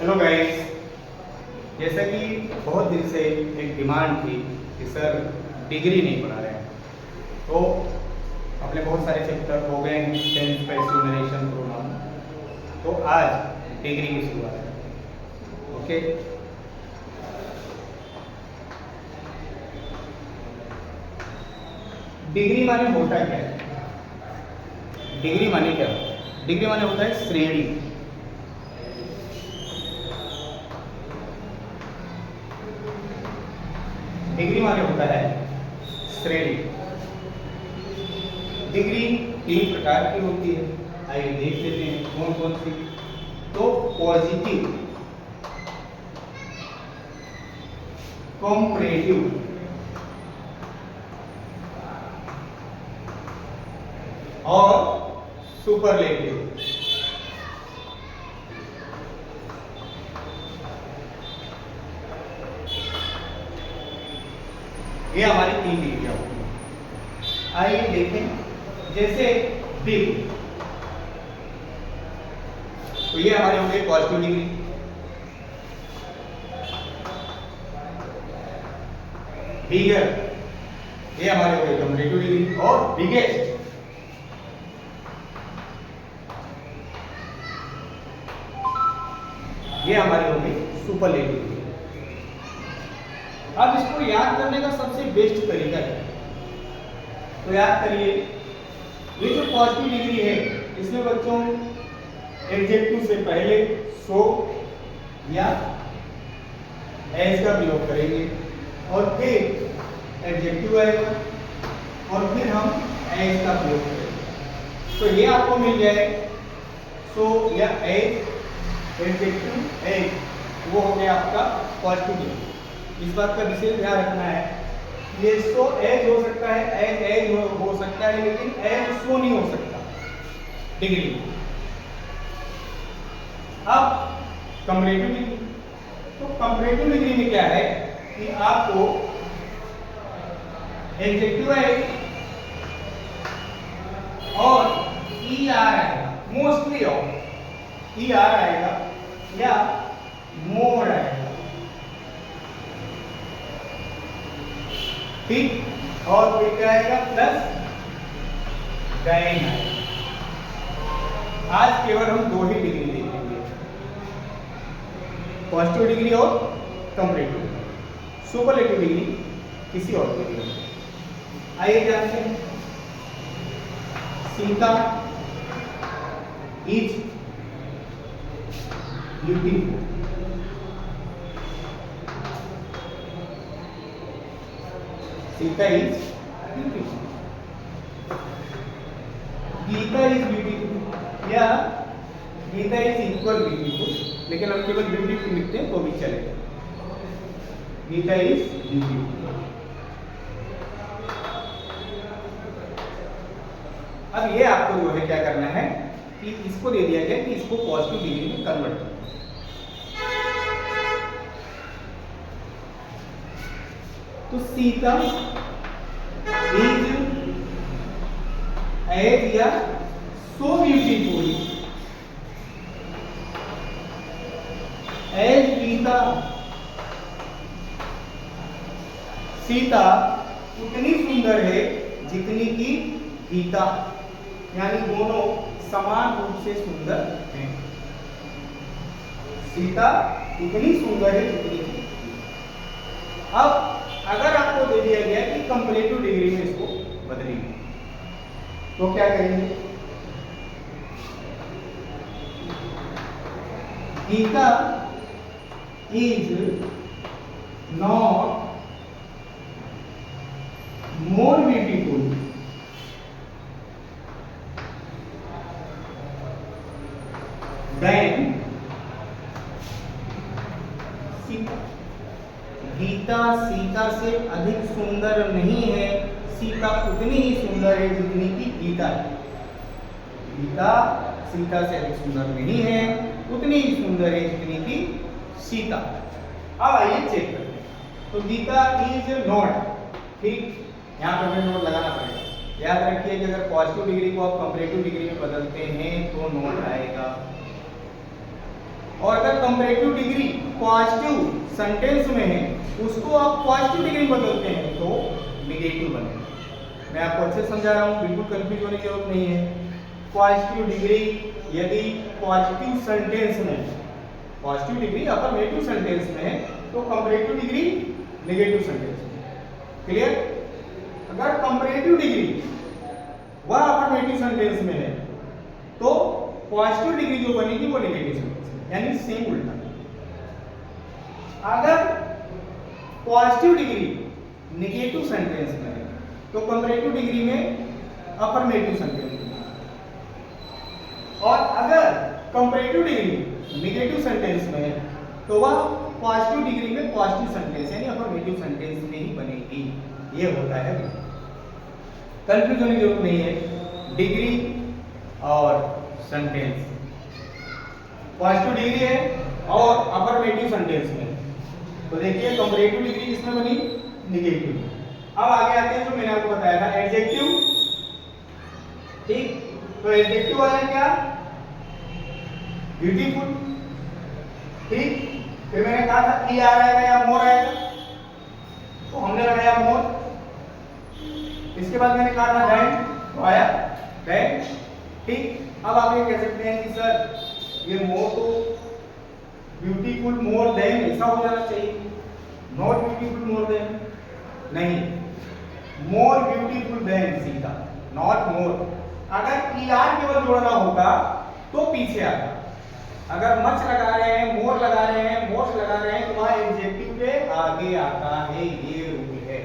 Hello guys, जैसा कि बहुत दिन से एक डिमांड थी कि सर डिग्री नहीं पढ़ा रहे हैं, तो अपने बहुत सारे चैप्टर हो गए हैं टेंस, पैसिव, नरेशन, प्रोनाउन। तो आज डिग्री की शुरुआत है। ओके, डिग्री माने होता क्या है? डिग्री माने क्या होता है? डिग्री माने होता है श्रेणी। डिग्री माने होता है श्रेणी। डिग्री 3 प्रकार की होती है, आइए देख लेते हैं कौन कौन सी। तो पॉजिटिव, कंपैरेटिव, और सुपरलेटिव। ये हमारी 3 डिग्रियां होती हैं। आइए देखें, जैसे बिग, तो ये हमारे हो गए पॉजिटिव डिग्री। बिगर, ये हमारे हो गए कंपैरेटिव डिग्री। और बिगेस्ट, ये हमारे हो गए सुपरलेटिव डिग्री। अब इसको याद करने का सबसे बेस्ट तरीका है, तो याद करिए, ये जो पॉजिटिव डिग्री है इसमें बच्चों एडजेक्टिव से पहले सो या एज का प्रयोग करेंगे, और फिर एडजेक्टिव आएगा, और फिर हम एज का प्रयोग करेंगे। तो ये आपको मिल जाए सो या एज, एडजेक्टिव, एज, वो हो गया आपका पॉजिटिव डिग्री। इस बात का विशेष ध्यान रखना है, ये सो एज हो सकता है, एज एज हो सकता है, लेकिन एज सो नहीं हो सकता डिग्री। अब कंपैरेटिव डिग्री, तो कंपैरेटिव डिग्री में क्या है कि आपको एडजेक्टिव एज और ई आर आएगा, मोस्टली ऑफ ई आर आएगा या मोर आएगा, ठीक। और फिर क्या आएगा? प्लस गाइन आएगा। आज केवल हम 2 ही डिग्री देखेंगे, पॉजिटिव डिग्री और कंपैरेटिव। सुपरलेटिव डिग्री किसी और के लिए। आइए जानते हैं, Sita is beautiful. Sita is beautiful, Gita is beautiful, या गीता इज इक्वल ब्यूटीफुल, लेकिन हम केवल ब्यूटीफुल लिखते हैं तो भी चलेगा। Gita is beautiful. अब ये आपको जो है क्या करना है कि इसको दे दिया गया कि इसको पॉजिटिव डिग्री में कन्वर्ट करना। तो सीता इज एज या so beautiful as Gita. Sita उतनी सुंदर है जितनी की गीता, यानी दोनों समान रूप से सुंदर हैं। सीता उतनी सुंदर है जितनी की। अब अगर आपको दे दिया गया कि कंपैरेटिव डिग्री में इसको बदलेंगे, तो क्या करेंगे? Gita is not more beautiful than Sita. Gita Sita से अधिक सुंदर नहीं है, सीता उतनी ही सुंदर है जितनी की गीता है। गीता सीता से अधिक सुंदर नहीं है, उतनी ही सुंदर है जितनी की सीता। अब आइए चेक करते हैं। तो गीता इज नॉट, ठीक, यहाँ पर हमें नोट लगाना पड़ेगा। याद रखिए कि अगर पॉजिटिव डिग्री को आप कंपैरेटिव डिग्री में बदलते हैं तो नोट आएगा, और अगर कंपैरेटिव डिग्री पॉजिटिव सेंटेंस में है उसको आप पॉजिटिव डिग्री बदलते हैं तो नेगेटिव बनेगा। मैं आपको अच्छे समझा रहा हूँ, बिल्कुल कंफ्यूज होने की जरूरत नहीं है। पॉजिटिव डिग्री यदि पॉजिटिव सेंटेंस में, पॉजिटिव डिग्री अफर्मेटिव सेंटेंस में है तो कंपैरेटिव डिग्री नेगेटिव सेंटेंस में। क्लियर? अगर कंपैरेटिव डिग्री वह अफर्मेटिव सेंटेंस में है तो पॉजिटिव डिग्री जो बनेगी वो नेगेटिव सेंटेंस में, यानी सेम उल्टा। अगर पॉजिटिव डिग्री नेगेटिव सेंटेंस में है तो कंपैरेटिव डिग्री में अफर्मेटिव सेंटेंस में, और अगर कंपैरेटिव डिग्री नेगेटिव सेंटेंस में है तो वह पॉजिटिव डिग्री में पॉजिटिव सेंटेंस यानी अफर्मेटिव सेंटेंस में ही बनेगी। ये होता है, कंफ्यूज होने की जरूरत नहीं है। डिग्री और सेंटेंस, पॉजिटिव डिग्री है और अफर्मेटिव सेंटेंस में, तो देखिए कंपैरेटिव डिग्री किसमें बनी? नेगेटिव। अब आगे आते हैं जो मैंने आपको बताया था एडजेक्टिव। ठीक, तो एडजेक्टिव आया क्या? ब्यूटीफुल। ठीक, फिर मैंने कहा था ई आ आएगा या मोर आएगा, तो हमने लगाया मोर। इसके बाद मैंने कहा था डैम, तो आया डैम। ठीक, अब आप ये कह सकते हैं कि सर ये मोर तो ब्यूटीफुल मोर देन ऐसा हो जाना चाहिए, नॉट ब्यूटीफुल मोर देन, नहीं, मोर ब्यूटीफुल देन सीधा, नॉट मोर। अगर ईआर केवल जोड़ना होगा तो पीछे आता, अगर मच लगा रहे हैं, मोर लगा रहे हैं, मोस्ट लगा रहे हैं तो वहां एडजेक्टिव के आगे आता है, ये रूल है।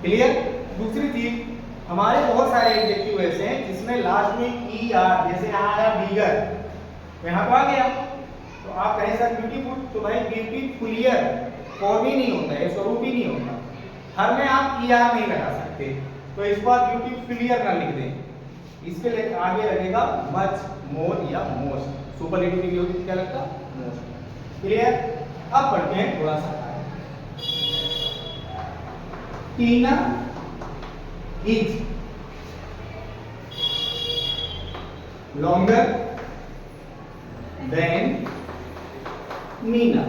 क्लियर? दूसरी चीज, हमारे बहुत सारे एडजेक्टिव ऐसे हैं जिसमें लास्ट में ई आर, जैसे आया बिगर, यहां तो आ गया, तो आप कहें सर ब्यूटीफुल, तो भाई ब्यूटीफुलियर फॉर्म ही नहीं होता है, स्वरूप ही नहीं होता, हर में आप ई आर नहीं लगा सकते, तो इस बार ब्यूटीफुलियर ना लिख दें, इसके लिए आगे लगेगा मच, मोर या मोस्ट। सुपरलेटिव डिग्री होती है क्या लगता? मोस्ट। क्लियर? अब पढ़ते हैं थोड़ा सा। टीना इज लॉन्गर देन मीना।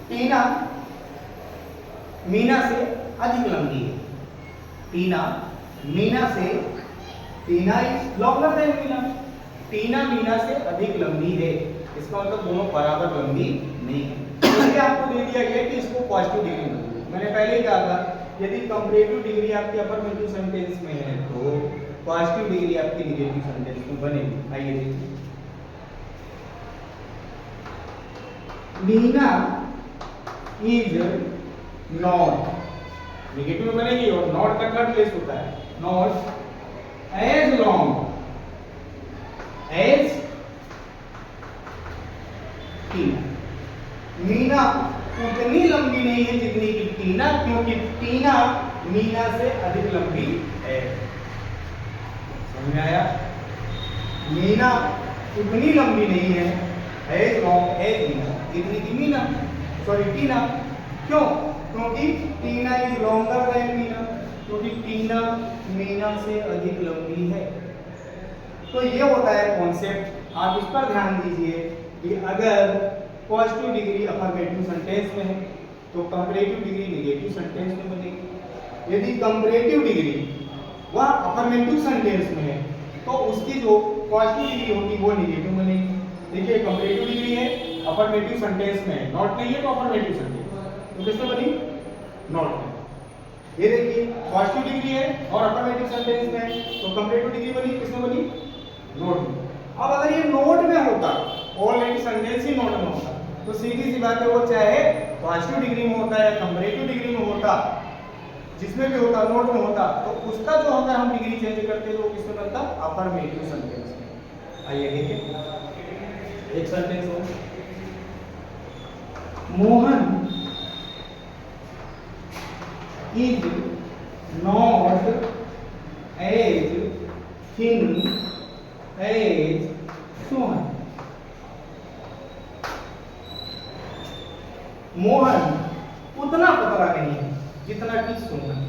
टीना मीना से अधिक लंबी है। टीना मीना से, टीना इज लॉन्गर देन मीना, टीना मीना से अधिक लंबी है। इसका मतलब दोनों बराबर लंबी नहीं है। इसलिए आपको दे दिया गया कि इसको पॉजिटिव डिग्री में, मैंने पहले ही कहा था यदि कंपैरेटिव डिग्री आपकी अफर्मेटिव सेंटेंस में है तो पॉजिटिव डिग्री आपकी नेगेटिव सेंटेंस में बनेगी। आइए देखिए, मीना इज नॉट, नेगेटिव में बनेगी और नॉट का थर्ड प्लेस होता है, नॉट एज लॉन्ग एज टीना। मीना उतनी लंबी नहीं है जितनी कि टीना, क्योंकि टीना मीना से अधिक लंबी है। समझ में आया? मीना उतनी लंबी नहीं है एज लॉन्ग एज मीना, जितनी कि मीना, सॉरी टीना। क्यों? क्योंकि टीना इज लॉन्गर देन मीना, क्योंकि टीना मीना से अधिक लंबी है। तो ये होता है कॉन्सेप्ट, आप इस पर ध्यान दीजिए कि अगर पॉजिटिव डिग्री अफर्मेटिव सेंटेंस में है तो कंपैरेटिव डिग्री नेगेटिव सेंटेंस में बनेगी। यदि कंपैरेटिव डिग्री वह अफर्मेटिव सेंटेंस में है तो उसकी जो पॉजिटिव डिग्री होगी वो नेगेटिव बनेगी। देखिए कंपैरेटिव डिग्री है, अफर्मेटिव सेंटेंस में है, नॉट नहीं है तो अफर्मेटिव सेंटेंस, तो किसमें बनी? नॉट में। ये देखिए पॉजिटिव डिग्री है और अफर्मेटिव सेंटेंस में है तो कंपैरेटिव डिग्री बनी, किसमें बनी? नोट में। अब अगर ये नोट में होता, ऑलरेडी सेंटेंस ही नोट में होता, तो सीधी सी बात है वो चाहे पॉजिटिव डिग्री में होता या कंपैरेटिव डिग्री में होता, जिसमें भी होता, नोट में होता, तो उसका जो अगर हम डिग्री चेंज करते तो किसमें बनता? अफर्मेटिव सेंटेंस में। आइए देखिए एक सेंटेंस हो, Mohan is not as thin as Sohan. Mohan उतना पतला नहीं है जितना कि सोहन।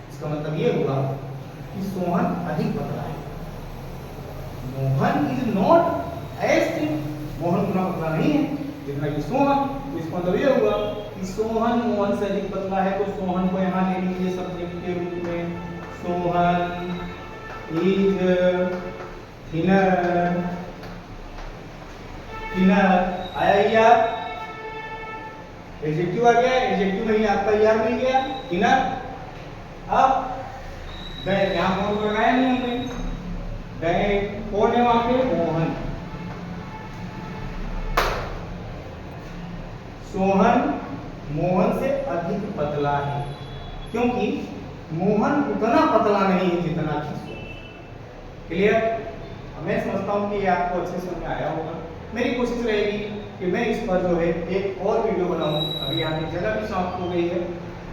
इसका मतलब ये होगा कि सोहन अधिक पतला है। Mohan is not S T, Mohan उतना पतला नहीं है जितना कि सोहन। तो इसका मतलब ये हुआ कि सोहन मोहन से अधिक पतला है, तो सोहन को यहाँ ले लीजिए सब्जेक्ट के रूप में, सोहन इज थिनर। थिनर आया यार, एडजेक्टिव आ गया, एडजेक्टिव में ही आपका यार मिल गया थिनर। अब गए, यहाँ कौन लगाया नहीं हमने, गए कौन है वहां पे, मोहन। सोहन मोहन से अधिक पतला है, क्योंकि मोहन उतना पतला नहीं है जितना कि सोहन। क्लियर? मैं समझता हूँ कि ये आपको अच्छे समझ में आया होगा। मेरी कोशिश रहेगी कि मैं इस पर जो है एक और वीडियो बनाऊं। अभी यहाँ की जगह भी समाप्त हो गई है,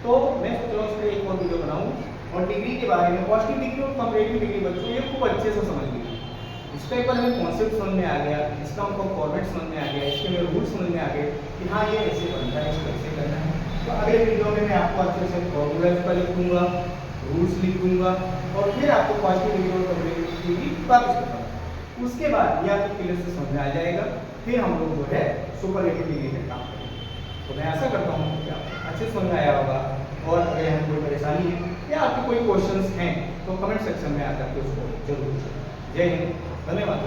तो मैं सोच रहा हूँ उस पर एक और वीडियो बनाऊं और डिग्री के बारे में, पॉजिटिव डिग्री और कंपैरेटिव डिग्री बच्चों ये खूब अच्छे से समझ लीजिए। इस टाइप पर हमें कॉन्सेप्ट समझ में आ गया, इसका हमको फॉर्मेट समझ में आ गया, इसके मेरे रूल समझ में आ गए कि हाँ ये ऐसे बनता है, इसको ऐसे करना है। तो अगले वीडियो में मैं आपको अच्छे से फॉर्मूलाज पर लिख दूंगा, रूल्स लिख दूंगा और फिर आपको पॉजिटिव डिग्री और कंपैरेटिव डिग्री वापस बताऊंगा। उसके बाद ये आपको क्लियर से समझ में आ जाएगा, फिर हम लोग जो है सुपरलेटिव डिग्री पे काम करेंगे। तो मैं आशा करता हूँ कि आपको अच्छे समझ में आया होगा, और अगर यहाँ कोई परेशानी है या आपके कोई क्वेश्चंस हैं तो कमेंट सेक्शन में आकर के उसको जरूर। जय हिंद, धन्यवाद।